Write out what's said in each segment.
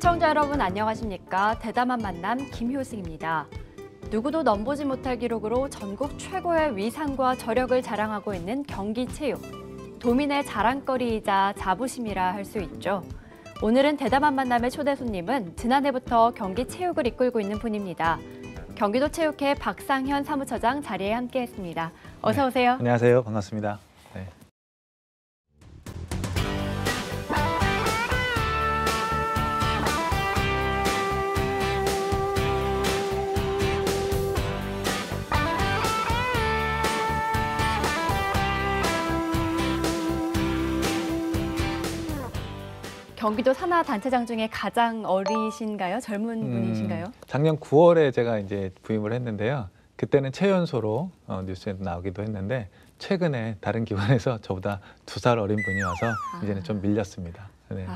시청자 여러분 안녕하십니까? 대담한 만남 김효승입니다. 누구도 넘보지 못할 기록으로 전국 최고의 위상과 저력을 자랑하고 있는 경기체육. 도민의 자랑거리이자 자부심이라 할 수 있죠. 오늘은 대담한 만남의 초대 손님은 지난해부터 경기체육을 이끌고 있는 분입니다. 경기도체육회 박상현 사무처장 자리에 함께했습니다. 어서 오세요. 안녕하세요. 반갑습니다. 네. 경기도 산하 단체장 중에 가장 어리신가요? 젊은 분이신가요? 작년 9월에 제가 이제 부임을 했는데요. 그때는 최연소로 뉴스에 나오기도 했는데 최근에 다른 기관에서 저보다 2살 어린 분이 와서 이제는 좀 밀렸습니다. 네.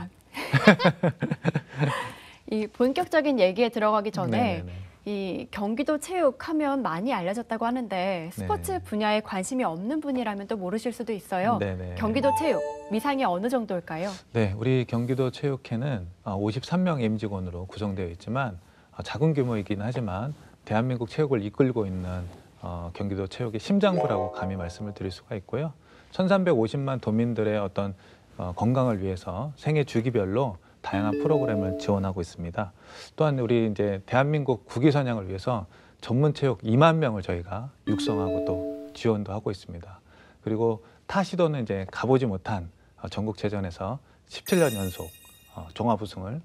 이 본격적인 얘기에 들어가기 전에 네네네. 이 경기도 체육하면 많이 알려졌다고 하는데 스포츠 네네. 분야에 관심이 없는 분이라면 또 모르실 수도 있어요. 네네. 경기도 체육, 위상이 어느 정도일까요? 네, 우리 경기도 체육회는 53명 임직원으로 구성되어 있지만 작은 규모이긴 하지만 대한민국 체육을 이끌고 있는 경기도 체육의 심장부라고 감히 말씀을 드릴 수가 있고요. 1350만 도민들의 어떤 건강을 위해서 생애 주기별로 다양한 프로그램을 지원하고 있습니다. 또한 우리 이제 대한민국 국위 선양을 위해서 전문 체육 2만 명을 저희가 육성하고 또 지원도 하고 있습니다. 그리고 타 시도는 이제 가보지 못한 전국체전에서 17년 연속 종합 우승을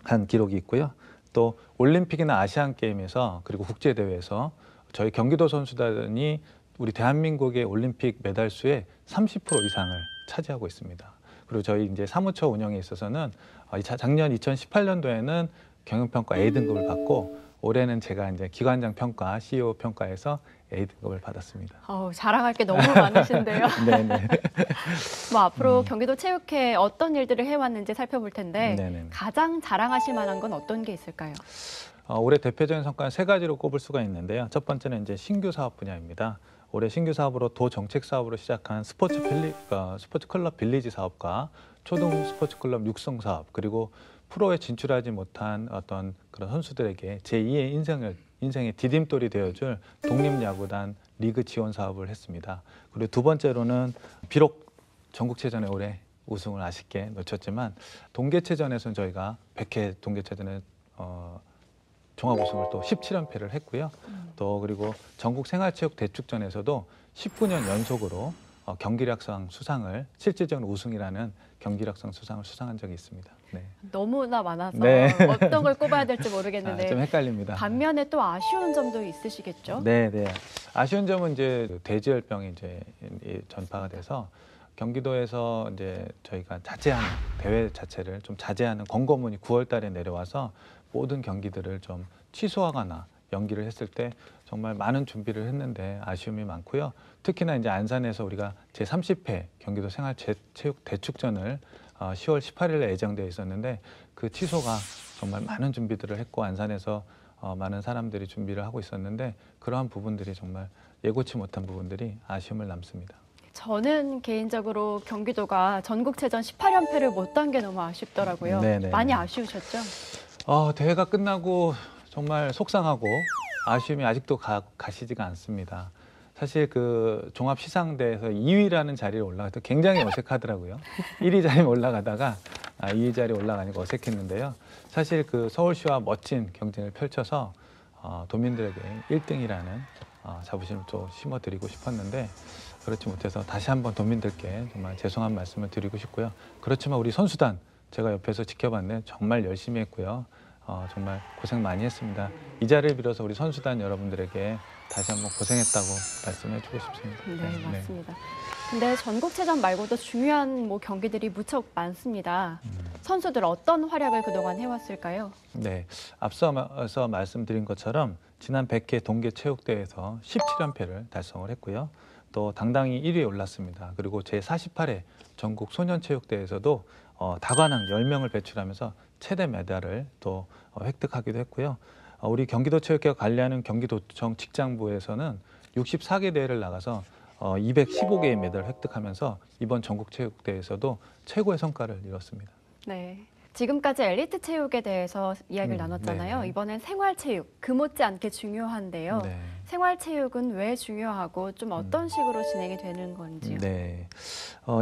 한 기록이 있고요. 또 올림픽이나 아시안 게임에서 그리고 국제 대회에서 저희 경기도 선수단이 우리 대한민국의 올림픽 메달 수의 30% 이상을 차지하고 있습니다. 그리고 저희 이제 사무처 운영에 있어서는 작년 2018년도에는 경영평가 A등급을 받고 올해는 제가 이제 기관장 평가, CEO 평가에서 A등급을 받았습니다. 자랑할 게 너무 많으신데요. 네네. 뭐 앞으로 경기도 체육회 어떤 일들을 해왔는지 살펴볼 텐데 네네. 가장 자랑하실 만한 건 어떤 게 있을까요? 올해 대표적인 성과는 3가지로 꼽을 수가 있는데요. 첫 번째는 이제 신규 사업 분야입니다. 올해 신규 사업으로 도정책 사업으로 시작한 스포츠 클럽 빌리지 사업과 초등 스포츠 클럽 육성 사업, 그리고 프로에 진출하지 못한 어떤 그런 선수들에게 제2의 인생의 디딤돌이 되어줄 독립야구단 리그 지원 사업을 했습니다. 그리고 두 번째로는 비록 전국체전에 올해 우승을 아쉽게 놓쳤지만 동계체전에서는 저희가 100회 동계체전에 종합 우승을 또 17연패를 했고요. 또 그리고 전국 생활체육 대축전에서도 19년 연속으로 경기력상 수상을 실질적으로 우승이라는 경기력상 수상을 수상한 적이 있습니다. 네. 너무나 많아서 네. 어떤 걸 꼽아야 될지 모르겠는데 좀 헷갈립니다. 반면에 또 아쉬운 점도 있으시겠죠? 네, 네. 아쉬운 점은 이제 돼지열병이 이제 전파가 돼서 경기도에서 이제 저희가 자제하는 대회 자체를 좀 자제하는 권고문이 9월달에 내려와서 모든 경기들을 좀 취소하거나 연기를 했을 때 정말 많은 준비를 했는데 아쉬움이 많고요. 특히나 이제 안산에서 우리가 제30회 경기도 생활체육 대축전을 10월 18일에 예정되어 있었는데 그 취소가 정말 많은 준비들을 했고 안산에서 많은 사람들이 준비를 하고 있었는데 그러한 부분들이 정말 예고치 못한 부분들이 아쉬움을 남습니다. 저는 개인적으로 경기도가 전국체전 18연패를 못 딴 게 너무 아쉽더라고요. 네네. 많이 아쉬우셨죠? 대회가 끝나고 정말 속상하고 아쉬움이 아직도 가시지가 않습니다. 사실 그 종합시상대에서 2위라는 자리에 올라가서 굉장히 어색하더라고요. 1위 자리에 올라가다가 2위 자리에 올라가니까 어색했는데요. 사실 그 서울시와 멋진 경쟁을 펼쳐서 도민들에게 1등이라는 자부심을 또 심어드리고 싶었는데 그렇지 못해서 다시 한번 도민들께 정말 죄송한 말씀을 드리고 싶고요. 그렇지만 우리 선수단 제가 옆에서 지켜봤는데 정말 열심히 했고요. 정말 고생 많이 했습니다. 이 자리를 빌어서 우리 선수단 여러분들에게 다시 한번 고생했다고 말씀해 주고 싶습니다. 네, 맞습니다. 근데 전국체전 말고도 중요한 경기들이 무척 많습니다. 선수들 어떤 활약을 그동안 해왔을까요? 네, 앞서서 말씀드린 것처럼 지난 100회 동계체육대회에서 17연패를 달성을 했고요. 또 당당히 1위에 올랐습니다. 그리고 제48회 전국 소년체육대회에서도 다관왕 10명을 배출하면서 최대 메달을 또 획득하기도 했고요. 우리 경기도체육회가 관리하는 경기도청 직장부에서는 64개 대회를 나가서 215개의 메달을 획득하면서 이번 전국체육대회에서도 최고의 성과를 이뤘습니다. 네. 지금까지 엘리트 체육에 대해서 이야기를 나눴잖아요. 네. 이번엔 생활체육, 그 못지않게 중요한데요. 네. 생활체육은 왜 중요하고 좀 어떤 식으로 진행이 되는 건지요? 네.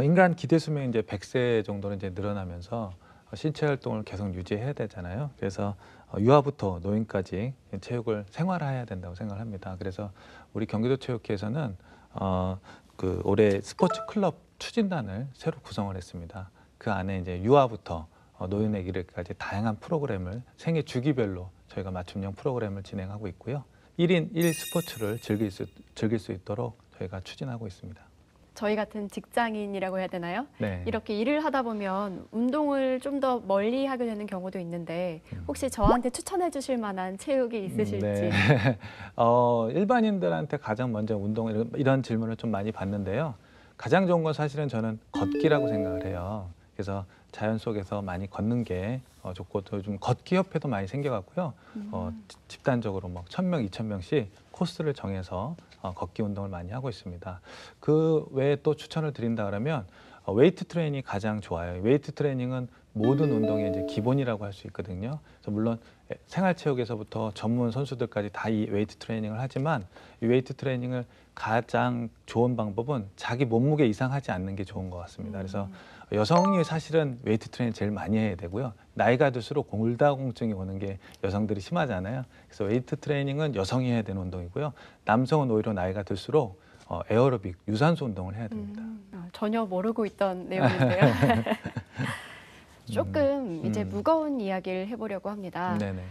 인간 기대 수명이 이제 100세 정도는 이제 늘어나면서 신체 활동을 계속 유지해야 되잖아요. 그래서 유아부터 노인까지 체육을 생활화해야 된다고 생각을 합니다. 그래서 우리 경기도 체육회에서는 그 올해 스포츠 클럽 추진단을 새로 구성을 했습니다. 그 안에 이제 유아부터 노인에 이르기까지 다양한 프로그램을 생애 주기별로 저희가 맞춤형 프로그램을 진행하고 있고요. 1인 1 스포츠를 즐길 수 있도록 저희가 추진하고 있습니다. 저희 같은 직장인이라고 해야 되나요? 네. 이렇게 일을 하다 보면 운동을 좀 더 멀리 하게 되는 경우도 있는데 혹시 저한테 추천해 주실 만한 체육이 있으실지? 네. 일반인들한테 가장 먼저 운동 이런 질문을 좀 많이 받는데요. 가장 좋은 건 사실은 저는 걷기라고 생각을 해요. 그래서 자연 속에서 많이 걷는 게 좋고 또 좀 걷기 협회도 많이 생겨갔고요. 집단적으로 뭐 1,000명, 2,000명씩 코스를 정해서 걷기 운동을 많이 하고 있습니다. 그 외에 또 추천을 드린다 그러면 웨이트 트레이닝이 가장 좋아요. 웨이트 트레이닝은 모든 운동의 이제 기본이라고 할 수 있거든요. 그래서 물론 생활체육에서부터 전문 선수들까지 다 이 웨이트 트레이닝을 하지만 이 웨이트 트레이닝을 가장 좋은 방법은 자기 몸무게 이상 하지 않는 게 좋은 것 같습니다. 그래서 여성이 사실은 웨이트 트레이닝 제일 많이 해야 되고요. 나이가 들수록 골다공증이 오는 게 여성들이 심하잖아요. 그래서 웨이트 트레이닝은 여성이 해야 되는 운동이고요. 남성은 오히려 나이가 들수록 에어로빅, 유산소 운동을 해야 됩니다. 전혀 모르고 있던 내용인데요. 조금 이제 무거운 이야기를 해보려고 합니다. 네네.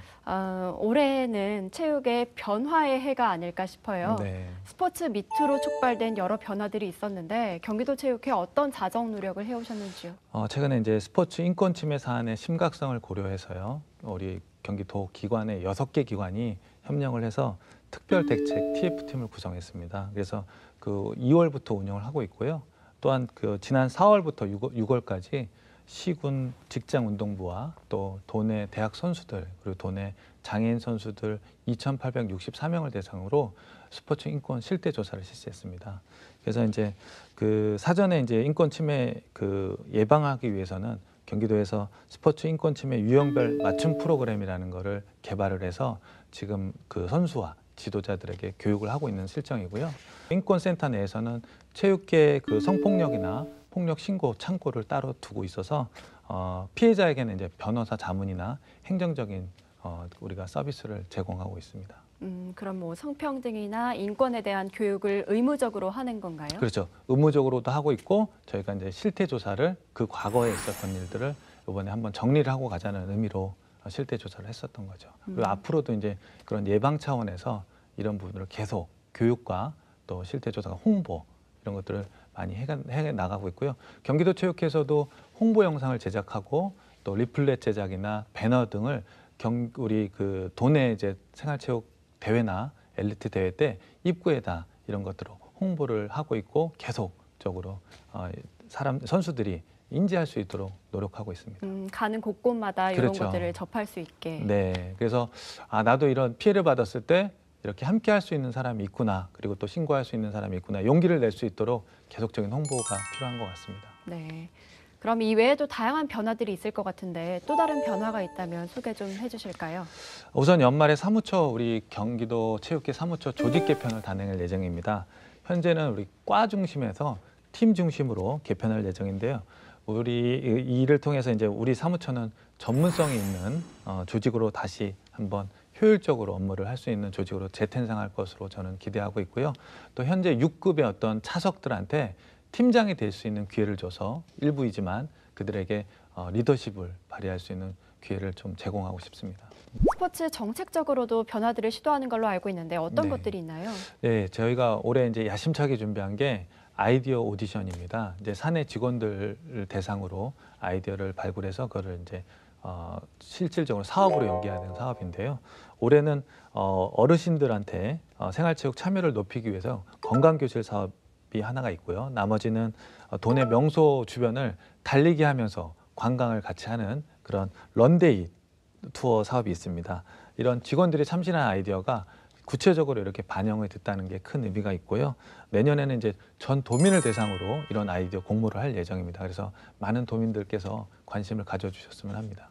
올해는 체육의 변화의 해가 아닐까 싶어요. 네. 스포츠 미투로 촉발된 여러 변화들이 있었는데 경기도 체육회 어떤 자정 노력을 해오셨는지요? 최근에 이제 스포츠 인권 침해 사안의 심각성을 고려해서요. 우리 경기도 기관의 6개 기관이 협력을 해서 특별 대책 TF팀을 구성했습니다. 그래서 그 2월부터 운영을 하고 있고요. 또한 그 지난 4월부터 6월까지 시군 직장운동부와 또 도내 대학 선수들 그리고 도내 장애인 선수들 2,864명을 대상으로 스포츠 인권 실태 조사를 실시했습니다. 그래서 이제 그 사전에 이제 인권 침해 그 예방하기 위해서는 경기도에서 스포츠 인권 침해 유형별 맞춤 프로그램이라는 거를 개발을 해서 지금 그 선수와 지도자들에게 교육을 하고 있는 실정이고요. 인권센터 내에서는 체육계 그 성폭력이나 폭력 신고 창구를 따로 두고 있어서 피해자에게는 이제 변호사 자문이나 행정적인 우리가 서비스를 제공하고 있습니다. 그럼 뭐 성평등이나 인권에 대한 교육을 의무적으로 하는 건가요? 그렇죠. 의무적으로도 하고 있고 저희가 이제 실태 조사를 그 과거에 있었던 일들을 이번에 한번 정리를 하고 가자는 의미로 실태 조사를 했었던 거죠. 그리고 앞으로도 이제 그런 예방 차원에서 이런 부분을 계속 교육과 또 실태 조사가 홍보 이런 것들을 많이 해 나가고 있고요. 경기도 체육회에서도 홍보 영상을 제작하고 또 리플렛 제작이나 배너 등을 우리 그 도내 이제 생활체육 대회나 엘리트 대회 때 입구에다 이런 것들을 홍보를 하고 있고 계속적으로 선수들이 인지할 수 있도록 노력하고 있습니다. 가는 곳곳마다 이런 그렇죠. 것들을 접할 수 있게. 네, 그래서 나도 이런 피해를 받았을 때 이렇게 함께 할 수 있는 사람이 있구나, 그리고 또 신고할 수 있는 사람이 있구나, 용기를 낼 수 있도록 계속적인 홍보가 필요한 것 같습니다. 네. 그럼 이 외에도 다양한 변화들이 있을 것 같은데 또 다른 변화가 있다면 소개 좀 해주실까요? 우선 연말에 사무처 우리 경기도 체육회 사무처 조직 개편을 단행할 예정입니다. 현재는 우리 과 중심에서 팀 중심으로 개편할 예정인데요. 우리 이 일을 통해서 이제 우리 사무처는 전문성이 있는 조직으로 다시 한번 효율적으로 업무를 할 수 있는 조직으로 재탄생할 것으로 저는 기대하고 있고요. 또 현재 6급의 어떤 차석들한테 팀장이 될 수 있는 기회를 줘서 일부이지만 그들에게 리더십을 발휘할 수 있는 기회를 좀 제공하고 싶습니다. 스포츠 정책적으로도 변화들을 시도하는 걸로 알고 있는데 어떤 네. 것들이 있나요? 네, 저희가 올해 이제 야심차게 준비한 게 아이디어 오디션입니다. 이제 사내 직원들을 대상으로 아이디어를 발굴해서 그거를 이제 실질적으로 사업으로 연계하는 사업인데요. 올해는 어르신들한테 생활체육 참여를 높이기 위해서 건강교실 사업이 하나가 있고요. 나머지는 도내 명소 주변을 달리기 하면서 관광을 같이 하는 그런 런데이 투어 사업이 있습니다. 이런 직원들이 참신한 아이디어가 구체적으로 이렇게 반영이 됐다는 게 큰 의미가 있고요. 내년에는 이제 전 도민을 대상으로 이런 아이디어 공모를 할 예정입니다. 그래서 많은 도민들께서 관심을 가져주셨으면 합니다.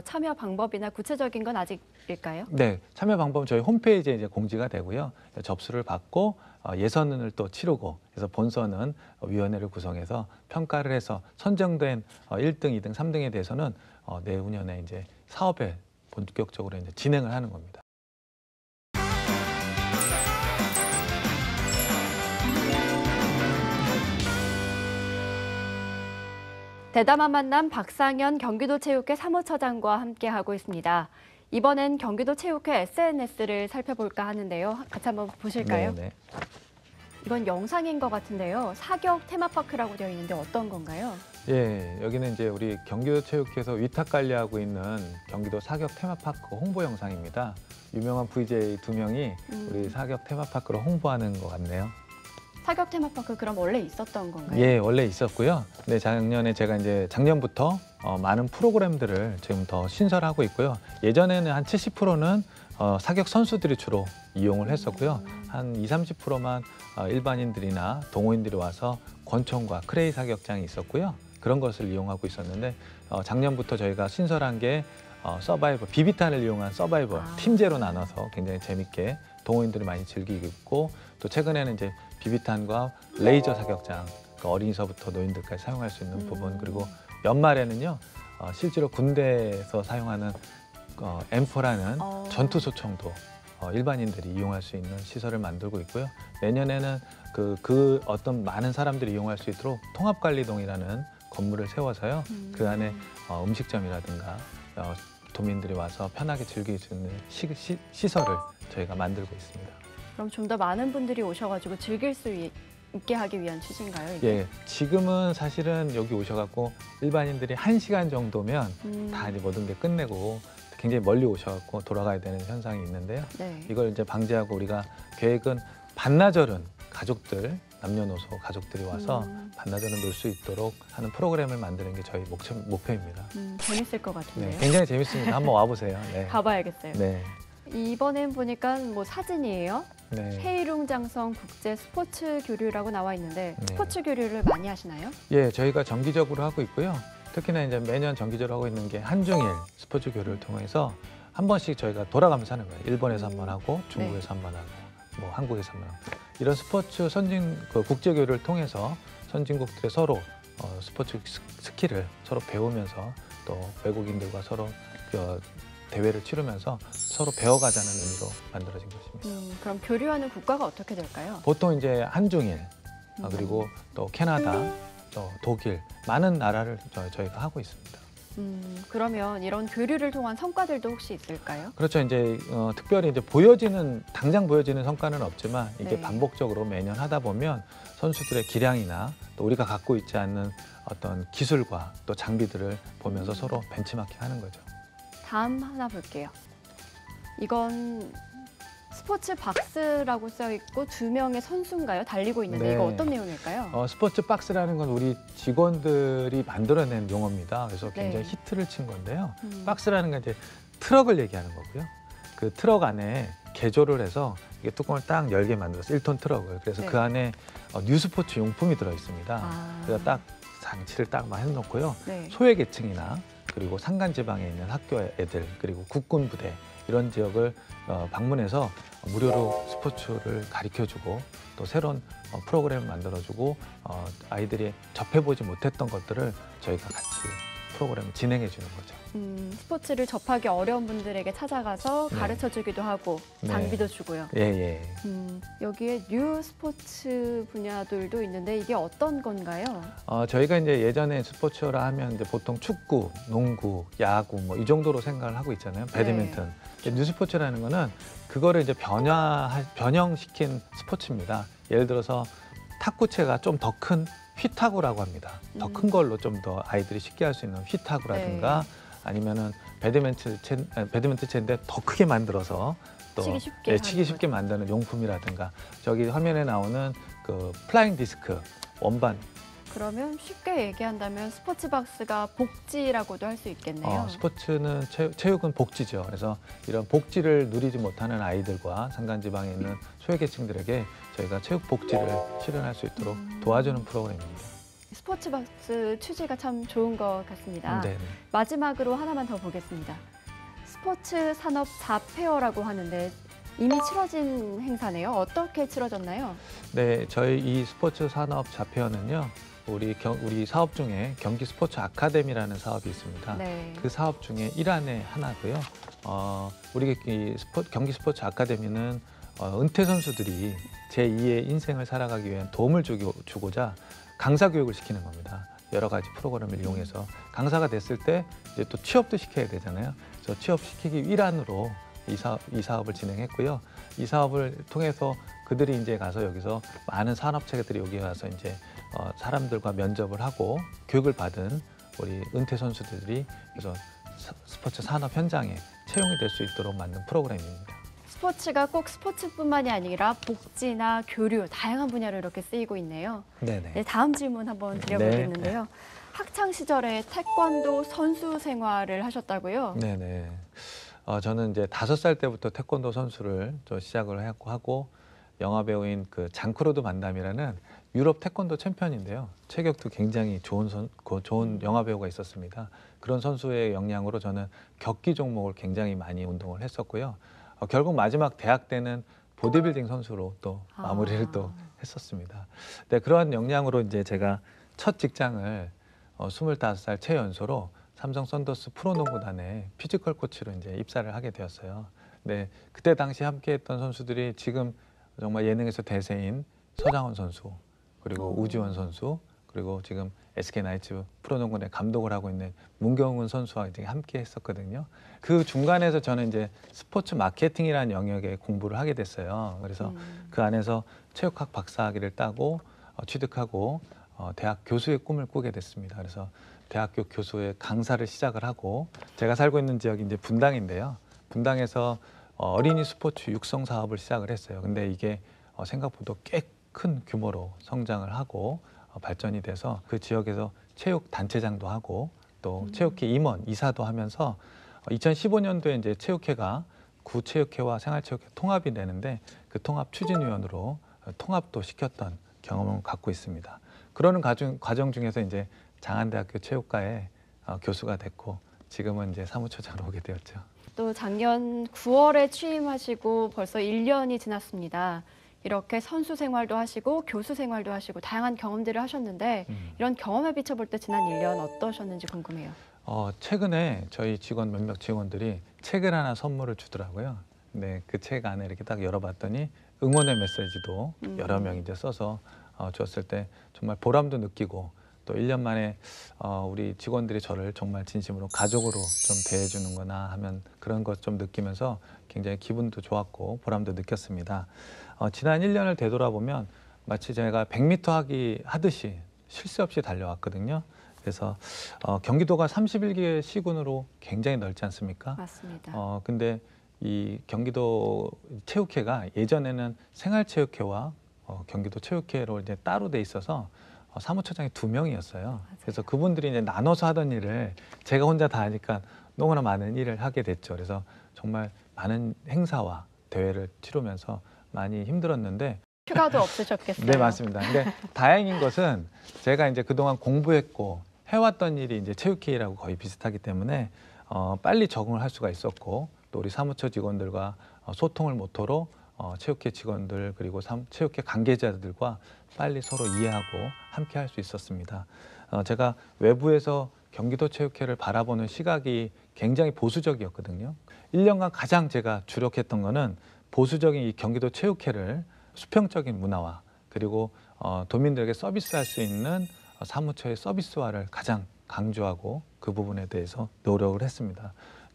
참여 방법이나 구체적인 건 아직일까요? 네, 참여 방법은 저희 홈페이지에 이제 공지가 되고요. 접수를 받고 예선을 또 치르고, 그래서 본선은 위원회를 구성해서 평가를 해서 선정된 1등, 2등, 3등에 대해서는 내후년에 이제 사업에 본격적으로 이제 진행을 하는 겁니다. 대담한 만남 박상현 경기도체육회 사무처장과 함께하고 있습니다. 이번엔 경기도체육회 SNS를 살펴볼까 하는데요. 같이 한번 보실까요? 네. 이건 영상인 것 같은데요. 사격 테마파크라고 되어 있는데 어떤 건가요? 예, 여기는 이제 우리 경기도체육회에서 위탁 관리하고 있는 경기도 사격 테마파크 홍보 영상입니다. 유명한 VJ 2명이 우리 사격 테마파크를 홍보하는 것 같네요. 사격 테마파크 그럼 원래 있었던 건가요? 예, 원래 있었고요. 네, 작년에 제가 이제 작년부터 많은 프로그램들을 지금 더 신설하고 있고요. 예전에는 한 70%는 사격 선수들이 주로 이용을 했었고요. 한 20~30%만 일반인들이나 동호인들이 와서 권총과 크레이 사격장이 있었고요. 그런 것을 이용하고 있었는데 작년부터 저희가 신설한 게 서바이벌, 비비탄을 이용한 서바이벌 팀제로 나눠서 굉장히 재밌게 동호인들이 많이 즐기고 있고, 또 최근에는 이제 비비탄과 레이저 사격장, 그러니까 어린이서부터 노인들까지 사용할 수 있는 부분, 그리고 연말에는요 실제로 군대에서 사용하는 M4라는 전투 소총도 일반인들이 이용할 수 있는 시설을 만들고 있고요. 내년에는 그 어떤 많은 사람들이 이용할 수 있도록 통합관리동이라는 건물을 세워서요. 그 안에 음식점이라든가 도민들이 와서 편하게 즐길 수 있는 시설을 저희가 만들고 있습니다. 그럼 좀 더 많은 분들이 오셔가지고 즐길 수 있게 하기 위한 취지인가요? 이게? 예, 지금은 사실은 여기 오셔갖고 일반인들이 1시간 정도면 다 이제 모든 게 끝내고 굉장히 멀리 오셔갖고 돌아가야 되는 현상이 있는데요. 네. 이걸 이제 방지하고 우리가 계획은 반나절은 가족들, 남녀노소 가족들이 와서 반나절은 놀 수 있도록 하는 프로그램을 만드는 게 저희 목표입니다. 재밌을 것 같은데요. 네, 굉장히 재밌습니다. 한번 와보세요. 네. 가봐야겠어요. 네. 이번엔 보니까 뭐 사진이에요. 네. 헤이룽장성 국제 스포츠 교류라고 나와 있는데 네. 스포츠 교류를 많이 하시나요? 예, 저희가 정기적으로 하고 있고요. 특히나 이제 매년 정기적으로 하고 있는 게 한중일 스포츠 교류를 통해서 한 번씩 저희가 돌아가면서 하는 거예요. 일본에서 한 번 하고, 중국에서 한 번 하고, 뭐 한국에서 한 번 하고. 이런 스포츠 국제 교류를 통해서 선진국들의 서로 스포츠 스킬을 서로 배우면서 또 외국인들과 서로 대회를 치르면서 서로 배워가자는 의미로 만들어진 것입니다. 그럼 교류하는 국가가 어떻게 될까요? 보통 이제 한중일, 그리고 또 캐나다, 또 독일, 많은 나라를 저희가 하고 있습니다. 그러면 이런 교류를 통한 성과들도 혹시 있을까요? 그렇죠. 이제 특별히 이제 당장 보여지는 성과는 없지만 이게 네. 반복적으로 매년 하다 보면 선수들의 기량이나 또 우리가 갖고 있지 않는 어떤 기술과 또 장비들을 보면서 서로 벤치마킹하는 거죠. 다음 하나 볼게요. 이건 스포츠 박스라고 써 있고 2명의 선수인가요? 달리고 있는데 네. 이거 어떤 내용일까요? 스포츠 박스라는 건 우리 직원들이 만들어낸 용어입니다. 그래서 굉장히 네. 히트를 친 건데요. 박스라는 건 이제 트럭을 얘기하는 거고요. 그 트럭 안에 개조를 해서 이게 뚜껑을 딱 열게 만들었어요. 1톤 트럭을. 그래서 네. 그 안에 뉴스포츠 용품이 들어있습니다. 그래서 딱 장치를 딱 해놓고요. 네. 소외계층이나 그리고 산간지방에 있는 학교 애들, 그리고 국군 부대 이런 지역을 방문해서 무료로 스포츠를 가르쳐주고 또 새로운 프로그램을 만들어주고 아이들이 접해보지 못했던 것들을 저희가 같이 프로그램을 진행해주는 거죠. 스포츠를 접하기 어려운 분들에게 찾아가서 네. 가르쳐주기도 하고 네. 장비도 주고요. 예. 여기에 뉴 스포츠 분야들도 있는데 이게 어떤 건가요? 저희가 이제 예전에 스포츠라 하면 이제 보통 축구, 농구, 야구 뭐 이 정도로 생각을 하고 있잖아요. 배드민턴. 뉴 스포츠라는 거는 그거를 이제 변형시킨 스포츠입니다. 예를 들어서 탁구채가 좀 더 큰 휘타구라고 합니다. 더 큰 걸로 좀 더 아이들이 쉽게 할 수 있는 휘타구라든가 아니면은 배드민턴채인데 더 크게 만들어서 또 치기 쉽게 만드는 용품이라든가 저기 화면에 나오는 그 플라잉 디스크 원반. 그러면 쉽게 얘기한다면 스포츠 박스가 복지라고도 할 수 있겠네요. 스포츠는 체육은 복지죠. 그래서 이런 복지를 누리지 못하는 아이들과 산간지방에 있는 소외계층들에게 저희가 체육 복지를 실현할 수 있도록 도와주는 프로그램입니다. 스포츠버스 취지가 참 좋은 것 같습니다. 네. 마지막으로 하나만 더 보겠습니다. 스포츠 산업 4페어라고 하는데 이미 치러진 행사네요. 어떻게 치러졌나요? 네, 저희 이 스포츠 산업 자폐어는요. 우리 사업 중에 경기 스포츠 아카데미라는 사업이 있습니다. 네. 그 사업 중에 일환의 하나고요. 우리 경기 스포츠 아카데미는 은퇴 선수들이 제2의 인생을 살아가기 위한 도움을 주고자 강사 교육을 시키는 겁니다. 여러 가지 프로그램을 이용해서 강사가 됐을 때 이제 또 취업도 시켜야 되잖아요. 그래서 취업시키기 일환으로 이 사업을 진행했고요. 이 사업을 통해서 그들이 이제 가서 여기서 많은 산업체계들이 여기 와서 이제 사람들과 면접을 하고 교육을 받은 우리 은퇴 선수들이 그래서 스포츠 산업 현장에 채용이 될 수 있도록 만든 프로그램입니다. 스포츠가 꼭 스포츠뿐만이 아니라 복지나 교류, 다양한 분야로 이렇게 쓰이고 있네요. 네네. 네, 다음 질문 한번 드려보겠는데요. 학창 시절에 태권도 선수 생활을 하셨다고요? 네네. 저는 이제 5살 때부터 태권도 선수를 좀 시작을 하고 영화 배우인 그 장크로드 반담이라는 유럽 태권도 챔피언인데요. 체격도 굉장히 좋은 영화 배우가 있었습니다. 그런 선수의 영향으로 저는 격기 종목을 굉장히 많이 운동을 했었고요. 결국 마지막 대학 때는 보디빌딩 선수로 또 마무리를 또 했었습니다. 네, 그러한 역량으로 이제 제가 첫 직장을 25살 최연소로 삼성 썬더스 프로농구단의 피지컬 코치로 이제 입사를 하게 되었어요. 네, 그때 당시 함께했던 선수들이 지금 정말 예능에서 대세인 서장훈 선수, 그리고 우지원 선수, 그리고 지금 SK 나이츠 프로농구의 감독을 하고 있는 문경훈 선수와 이제 함께 했었거든요. 그 중간에서 저는 이제 스포츠 마케팅이라는 영역에 공부를 하게 됐어요. 그래서 그 안에서 체육학 박사학위를 따고 취득하고 대학 교수의 꿈을 꾸게 됐습니다. 그래서 대학교 교수의 강사를 시작을 하고 제가 살고 있는 지역이 이제 분당인데요. 분당에서 어린이 스포츠 육성 사업을 시작을 했어요. 근데 이게 생각보다 꽤 큰 규모로 성장을 하고 발전이 돼서 그 지역에서 체육 단체장도 하고 또 체육회 임원, 이사도 하면서 2015년도에 이제 체육회가 구체육회와 생활체육회 통합이 되는데 그 통합 추진위원으로 통합도 시켰던 경험을 갖고 있습니다. 그러는 과정 중에서 이제 장안대학교 체육과에 교수가 됐고 지금은 이제 사무처장으로 오게 되었죠. 또 작년 9월에 취임하시고 벌써 1년이 지났습니다. 이렇게 선수 생활도 하시고 교수 생활도 하시고 다양한 경험들을 하셨는데 이런 경험에 비춰볼 때 지난 1년 어떠셨는지 궁금해요. 최근에 저희 몇몇 직원들이 책을 하나 선물을 주더라고요. 네, 그 책 안에 이렇게 딱 열어봤더니 응원의 메시지도 여러 명이 이제 써서 줬을 때 정말 보람도 느끼고 또 1년 만에 우리 직원들이 저를 정말 진심으로 가족으로 좀 대해주는구나 하면 그런 것 좀 느끼면서 굉장히 기분도 좋았고 보람도 느꼈습니다. 지난 1년을 되돌아보면 마치 제가 100m 하듯이 쉴 새 없이 달려왔거든요. 그래서 경기도가 31개 시군으로 굉장히 넓지 않습니까? 맞습니다. 근데 이 경기도 체육회가 예전에는 생활체육회와 경기도 체육회로 이제 따로 돼 있어서 사무처장이 2명이었어요. 그래서 그분들이 이제 나눠서 하던 일을 제가 혼자 다 하니까 너무나 많은 일을 하게 됐죠. 그래서 정말 많은 행사와 대회를 치르면서 많이 힘들었는데 휴가도 없으셨겠어요. 네, 맞습니다. 근데 다행인 것은 제가 이제 그동안 공부했고 해왔던 일이 이제 체육회의라고 거의 비슷하기 때문에 빨리 적응을 할 수가 있었고 또 우리 사무처 직원들과 소통을 모토로 체육회 직원들 그리고 체육회 관계자들과 빨리 서로 이해하고 함께 할 수 있었습니다. 제가 외부에서 경기도 체육회를 바라보는 시각이 굉장히 보수적이었거든요. 1년간 가장 제가 주력했던 거는 보수적인 이 경기도 체육회를 수평적인 문화화 그리고 도민들에게 서비스할 수 있는 사무처의 서비스화를 가장 강조하고 그 부분에 대해서 노력을 했습니다.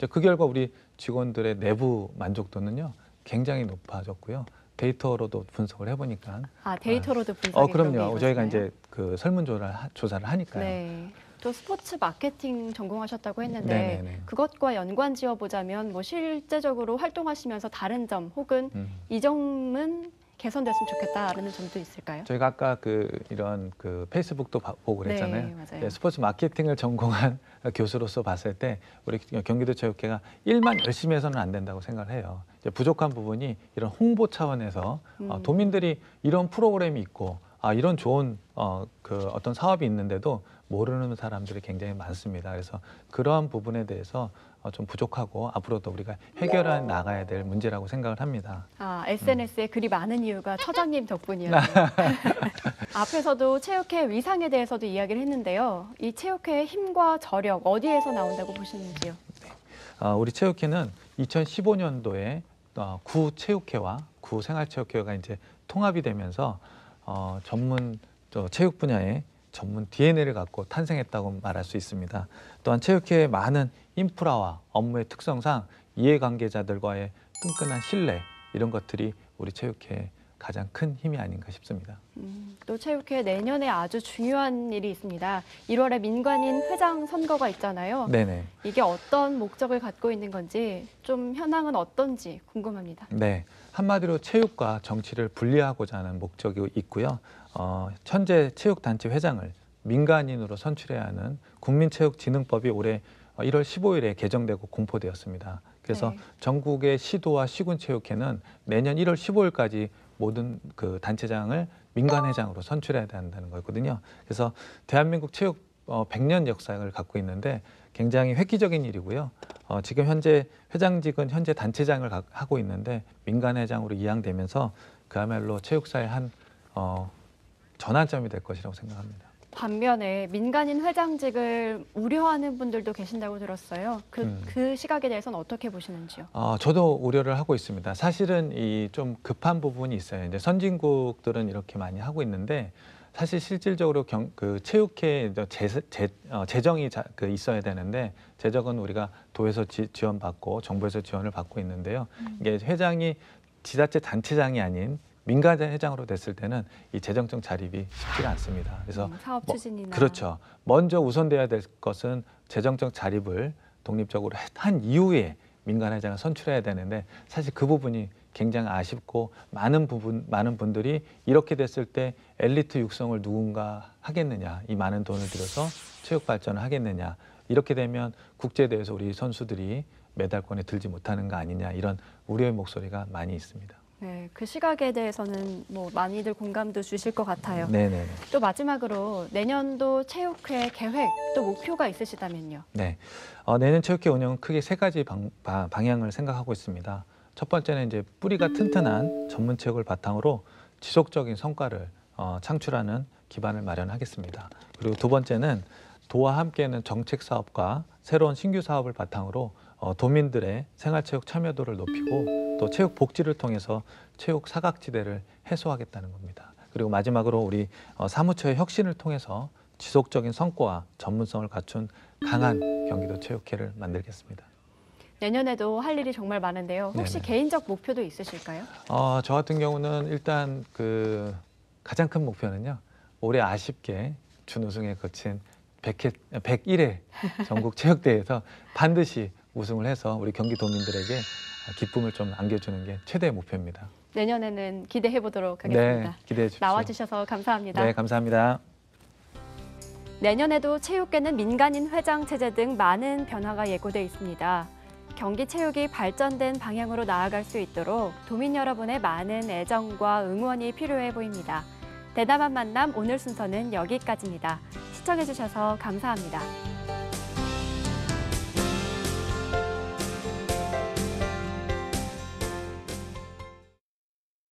그 결과 우리 직원들의 내부 만족도는요 굉장히 높아졌고요. 데이터로도 분석을 해보니까 데이터로도 분석이 그럼요. 저희가 이제 그 설문조사를 하니까요. 네. 또 스포츠 마케팅 전공하셨다고 했는데 네네네. 그것과 연관 지어보자면 뭐 실제적으로 활동하시면서 다른 점 혹은 이 점은 개선됐으면 좋겠다라는 점도 있을까요? 저희가 아까 이런 페이스북도 보고 그랬잖아요. 네, 맞아요. 네, 스포츠 마케팅을 전공한 교수로서 봤을 때 우리 경기도 체육회가 일만 열심히 해서는 안 된다고 생각을 해요. 이제 부족한 부분이 이런 홍보 차원에서 도민들이 이런 프로그램이 있고 이런 좋은 어떤 사업이 있는데도 모르는 사람들이 굉장히 많습니다. 그래서 그러한 부분에 대해서 좀 부족하고 앞으로도 우리가 해결해 나가야 될 문제라고 생각을 합니다. SNS에 글이 많은 이유가 처장님 덕분이었네요. 앞에서도 체육회 위상에 대해서도 이야기를 했는데요. 이 체육회의 힘과 저력 어디에서 나온다고 보시는지요? 우리 체육회는 2015년도에 구 체육회와 구 생활체육회가 이제 통합이 되면서 전문 체육 분야의 전문 DNA를 갖고 탄생했다고 말할 수 있습니다. 또한 체육회의 많은 인프라와 업무의 특성상 이해관계자들과의 끈끈한 신뢰 이런 것들이 우리 체육회의 가장 큰 힘이 아닌가 싶습니다. 또 체육회 내년에 아주 중요한 일이 있습니다. 1월에 민간인 회장 선거가 있잖아요. 네네. 이게 어떤 목적을 갖고 있는 건지 좀 현황은 어떤지 궁금합니다. 네, 한마디로 체육과 정치를 분리하고자 하는 목적이 있고요. 현재 체육단체 회장을 민간인으로 선출해야 하는 국민체육진흥법이 올해 1월 15일에 개정되고 공포되었습니다. 그래서 네. 전국의 시도와 시군체육회는 내년 1월 15일까지 모든 그 단체장을 민간회장으로 선출해야 한다는 거거든요. 그래서 대한민국 체육 100년 역사를 갖고 있는데 굉장히 획기적인 일이고요. 지금 현재 회장직은 현재 단체장을 하고 있는데 민간회장으로 이양되면서 그야말로 체육사의 한 전환점이 될 것이라고 생각합니다. 반면에 민간인 회장직을 우려하는 분들도 계신다고 들었어요. 그 시각에 대해서는 어떻게 보시는지요? 저도 우려를 하고 있습니다. 사실은 이 좀 급한 부분이 있어요. 이제 선진국들은 이렇게 많이 하고 있는데 사실 실질적으로 그 체육회 재정이 있어야 되는데 재정은 우리가 도에서 지원받고 정부에서 지원을 받고 있는데요. 이게 회장이 지자체 단체장이 아닌 민간 회장으로 됐을 때는 이 재정적 자립이 쉽지가 않습니다. 그래서 사업 추진이나 그렇죠. 먼저 우선돼야 될 것은 재정적 자립을 독립적으로 한 이후에 민간 회장을 선출해야 되는데 사실 그 부분이 굉장히 아쉽고 많은 분들이 이렇게 됐을 때 엘리트 육성을 누군가 하겠느냐, 이 많은 돈을 들여서 체육 발전을 하겠느냐, 이렇게 되면 국제대회에서 우리 선수들이 메달권에 들지 못하는 거 아니냐, 이런 우려의 목소리가 많이 있습니다. 네, 그 시각에 대해서는 뭐 많이들 공감도 주실 것 같아요. 네네. 또 마지막으로 내년도 체육회 계획 또 목표가 있으시다면요? 네, 내년 체육회 운영은 크게 세 가지 방향을 생각하고 있습니다. 첫 번째는 이제 뿌리가 튼튼한 전문 체육을 바탕으로 지속적인 성과를 창출하는 기반을 마련하겠습니다. 그리고 두 번째는 도와 함께하는 정책 사업과 새로운 신규 사업을 바탕으로 도민들의 생활체육 참여도를 높이고 또 체육 복지를 통해서 체육 사각지대를 해소하겠다는 겁니다. 그리고 마지막으로 우리 사무처의 혁신을 통해서 지속적인 성과와 전문성을 갖춘 강한 경기도 체육회를 만들겠습니다. 내년에도 할 일이 정말 많은데요. 혹시 네네. 개인적 목표도 있으실까요? 저 같은 경우는 일단 그 가장 큰 목표는요. 올해 아쉽게 준우승에 거친 101회 전국 체육대회에서 반드시 우승을 해서 우리 경기도민들에게 기쁨을 좀 안겨주는 게 최대의 목표입니다. 내년에는 기대해 보도록 하겠습니다. 네, 기대해 주십시오. 나와주셔서 감사합니다. 네, 감사합니다. 내년에도 체육계는 민간인 회장 체제 등 많은 변화가 예고돼 있습니다. 경기 체육이 발전된 방향으로 나아갈 수 있도록 도민 여러분의 많은 애정과 응원이 필요해 보입니다. 대담한 만남 오늘 순서는 여기까지입니다. 시청해 주셔서 감사합니다.